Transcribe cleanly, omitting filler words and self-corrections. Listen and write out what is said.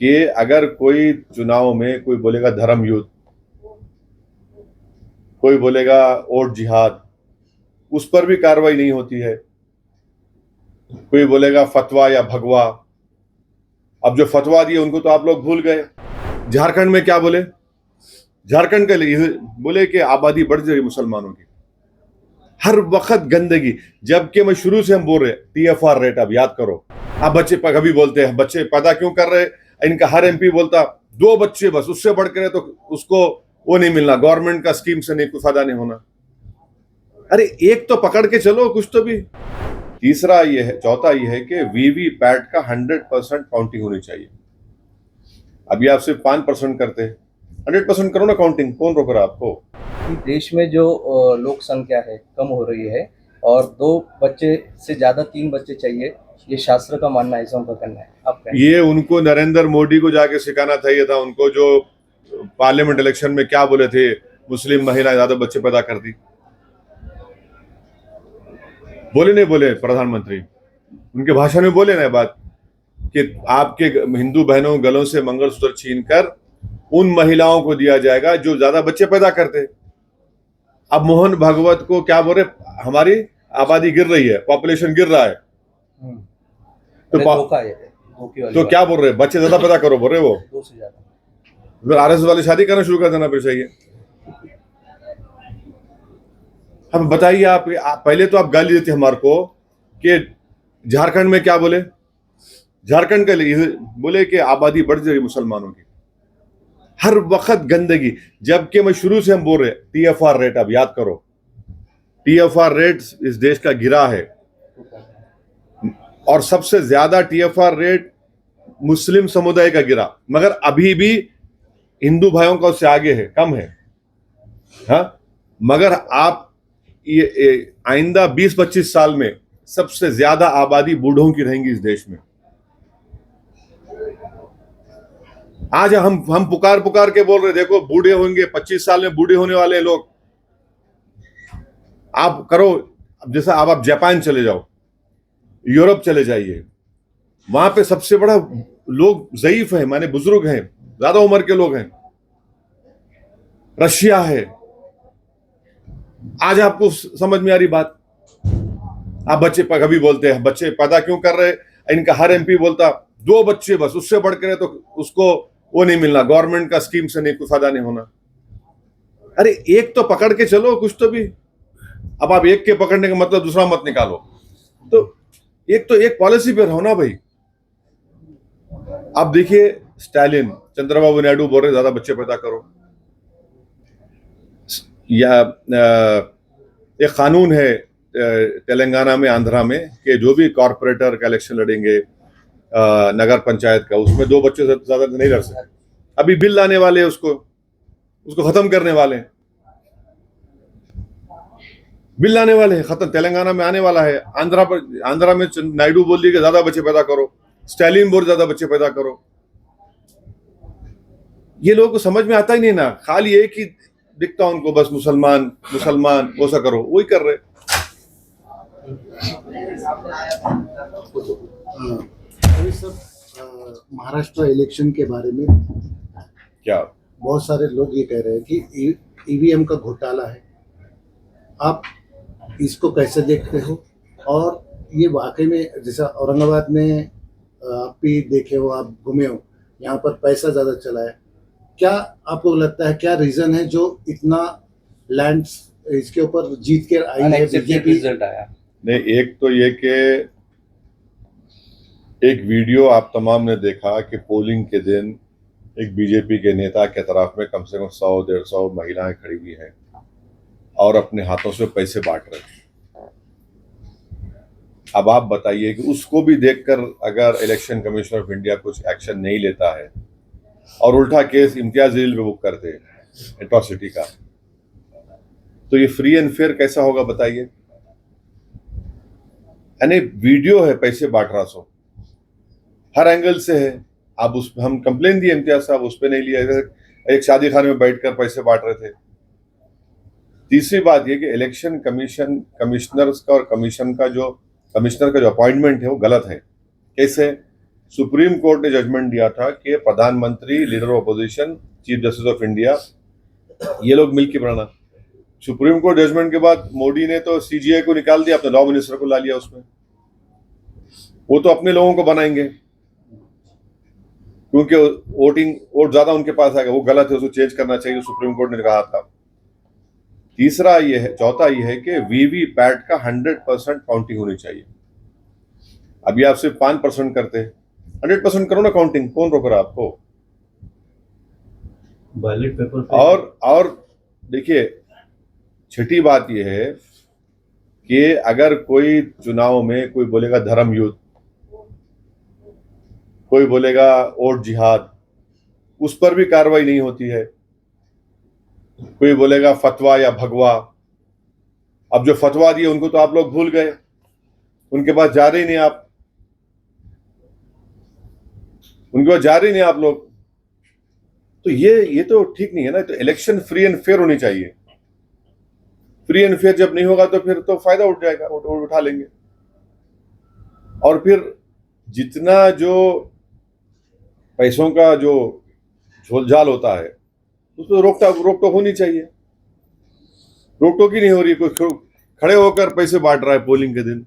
कि अगर कोई चुनाव में कोई बोलेगा धर्म युद्ध, कोई बोलेगा वोट जिहाद, उस पर भी कार्रवाई नहीं होती है। कोई बोलेगा फतवा या भगवा। अब जो फतवा दिए उनको तो आप लोग भूल गए। झारखंड में क्या बोले? झारखंड के लिए बोले कि आबादी बढ़ जाएगी मुसलमानों की। हर वक्त गंदगी, जबकि मैं शुरू से हम बोल रहे टीएफआर रेट, अब याद करो। आप बच्चे कभी बोलते हैं बच्चे पैदा क्यों कर रहे, इनका हर एमपी बोलता 2 बच्चे बस, उससे बढ़ कर तो उसको वो नहीं मिलना, गवर्नमेंट का स्कीम से नहीं, कोई फायदा नहीं होना। अरे एक तो पकड़ के चलो कुछ तो भी। तीसरा ये है, चौथा ये है कि वीवी पैट का 100% काउंटिंग होनी चाहिए। अभी आप सिर्फ 5% करते हैं, 100% करो ना काउंटिंग, कौन रोक रहा है आपको? कि देश में जो लोक संख्या है कम हो रही है और 2 बच्चे से ज़्यादा 3 बच्चे चाहिए, ये शास्त्र का मानना है, ऐसा उनका कहना है। आप ये उनको नरेंद्र मोदी को जाके सिखाना चाहिए था, उनको जो पार्लियामेंट इलेक्शन में क्या बोले थे, मुस्लिम महिला ज्यादा बच्चे पैदा कर दी। बोले नहीं बोले प्रधानमंत्री? उनके भाषण में बोले ना बात कि आपके हिंदू बहनों गलों से मंगलसूत्र छीनकर उन महिलाओं को दिया जाएगा जो ज्यादा बच्चे पैदा करते। अब मोहन भागवत को क्या बोल रहे, हमारी आबादी गिर रही है, पॉपुलेशन गिर रहा है, तो धोखा है, धोखे वाली तो बात। क्या बोल रहे, बच्चे ज्यादा पैदा करो बोल रहे वो। 2 से ज़्यादा। फिर आरएस वाले शादी करना शुरू कर देना फिर चाहिए। अब बताइए आप पहले तो आप गाली देते हमारे को कि झारखंड में क्या बोले, झारखंड के लिए बोले कि आबादी बढ़ जाएगी मुसलमानों की। हर वक्त गंदगी, जबकि मैं शुरू से हम बोल रहे टीएफआर रेट, अब याद करो। टीएफआर रेट इस देश का गिरा है और सबसे ज्यादा टीएफआर रेट मुस्लिम समुदाय का गिरा, मगर अभी भी हिंदू भाइयों का उससे आगे है, कम है। हाँ, मगर आप ये आइंदा 20-25 साल में सबसे ज्यादा आबादी बूढ़ों की रहेंगी इस देश में। आज हम पुकार पुकार के बोल रहे देखो बूढ़े होंगे, 25 साल में बूढ़े होने वाले लोग। आप करो जैसा, आप जापान चले जाओ, यूरोप चले जाइए, वहां पे सबसे बड़ा लोग ज़ईफ है, माने बुजुर्ग हैं, ज्यादा उम्र के लोग हैं। रशिया है। आज आपको समझ में आ रही बात? आप बच्चे कभी बोलते हैं बच्चे पैदा क्यों कर रहे, इनका हर एमपी बोलता 2 बच्चे बस, उससे बढ़ कर तो उसको वो नहीं मिलना, गवर्नमेंट का स्कीम से नहीं, कोई फायदा नहीं होना। अरे एक तो पकड़ के चलो कुछ तो भी। अब आप एक के पकड़ने का मतलब दूसरा मत निकालो, तो एक पॉलिसी पे रहो ना भाई। आप देखिए स्टालिन, चंद्रबाबू नायडू बोल रहे ज्यादा बच्चे पैदा करो, या एक कानून है तेलंगाना में, आंध्रा में, कि जो भी कॉरपोरेटर का इलेक्शन लड़ेंगे नगर पंचायत का, उसमें 2 बच्चे से ज्यादा नहीं लड़ सकते। अभी बिल लाने वाले हैं, उसको खत्म करने वाले हैं। बिल लाने वाले हैं, खत्म, तेलंगाना में आने वाला है। आंध्रा में नायडू बोल दिए कि ज्यादा बच्चे पैदा करो, स्टालिन बोल ज्यादा बच्चे पैदा करो। ये लोगों को समझ में आता ही नहीं ना, खाली एक ही दिखता उनको, बस मुसलमान मुसलमान वो सा करो, वही कर रहे। अभी सर महाराष्ट्र इलेक्शन के बारे में क्या बहुत सारे लोग ये कह रहे हैं कि ईवीएम का घोटाला है, आप इसको कैसे देखते हो? और ये वाकई में, जैसा औरंगाबाद में आप भी देखे हो, आप घूमे हो, यहाँ पर पैसा ज़्यादा चला है, क्या आपको लगता है क्या रीज़न है जो इतना लैंड इसके ऊपर जीत के आई है बीजेपी? रिजल्ट आया नहीं, एक तो ये कि एक वीडियो आप तमाम ने देखा कि पोलिंग के दिन एक बीजेपी के नेता के तरफ में कम से कम 100-150 महिलाएं खड़ी हुई हैं और अपने हाथों से पैसे बांट रहे हैं। अब आप बताइए कि उसको भी देखकर अगर इलेक्शन कमीशन ऑफ इंडिया कुछ एक्शन नहीं लेता है और उल्टा केस इम्तियाज जलील पे बुक करते हैं एट्रॉसिटी का, तो ये फ्री एंड फेयर कैसा होगा बताइए? यानी वीडियो है पैसे बांट रहा, सो हर एंगल से है। आप उस हम कंप्लेन दिए इम्तियाज साहब, उस पर नहीं लिया। एक शादी खाने में बैठकर पैसे बांट रहे थे। तीसरी बात यह कि इलेक्शन कमिश्नर का जो अपॉइंटमेंट है वो गलत है। कैसे? सुप्रीम कोर्ट ने जजमेंट दिया था कि प्रधानमंत्री, leader of opposition, chief justice of India, ये लोग मिलकर बनाना। सुप्रीम कोर्ट जजमेंट के बाद मोदी ने तो सीजीआई को निकाल दिया, अपने लॉ मिनिस्टर को ला लिया उसमें। वो तो अपने लोगों को बनाएंगे क्योंकि वोट ज्यादा उनके पास आएगा। वो गलत है, उसको चेंज करना चाहिए, सुप्रीम कोर्ट ने कहा था। चौथा ये है कि वीवीपैट का 100% काउंटिंग होनी चाहिए। अभी आप सिर्फ 5% करते हैं, 100% करो ना काउंटिंग, कौन रोक रहा है आपको? बैलेट पेपर पे और देखिए, छठी बात यह है कि अगर कोई चुनाव में कोई बोलेगा धर्म युद्ध, कोई बोलेगा वोट जिहाद, उस पर भी कार्रवाई नहीं होती है। कोई बोलेगा फतवा या भगवा। अब जो फतवा दिए उनको तो आप लोग भूल गए, उनके पास जा रहे ही नहीं आप, उनके पास जा रहे ही नहीं आप लोग। तो ये तो ठीक नहीं है ना। तो इलेक्शन फ्री एंड फेयर होनी चाहिए। फ्री एंड फेयर जब नहीं होगा तो फिर तो फायदा उठ जाएगा, उठा लेंगे। और फिर जितना जो पैसों का जो झोलझाल होता है उसको रोक टोक होनी चाहिए। रोक टोक ही नहीं हो रही। कोई खड़े होकर पैसे बांट रहा है पोलिंग के दिन।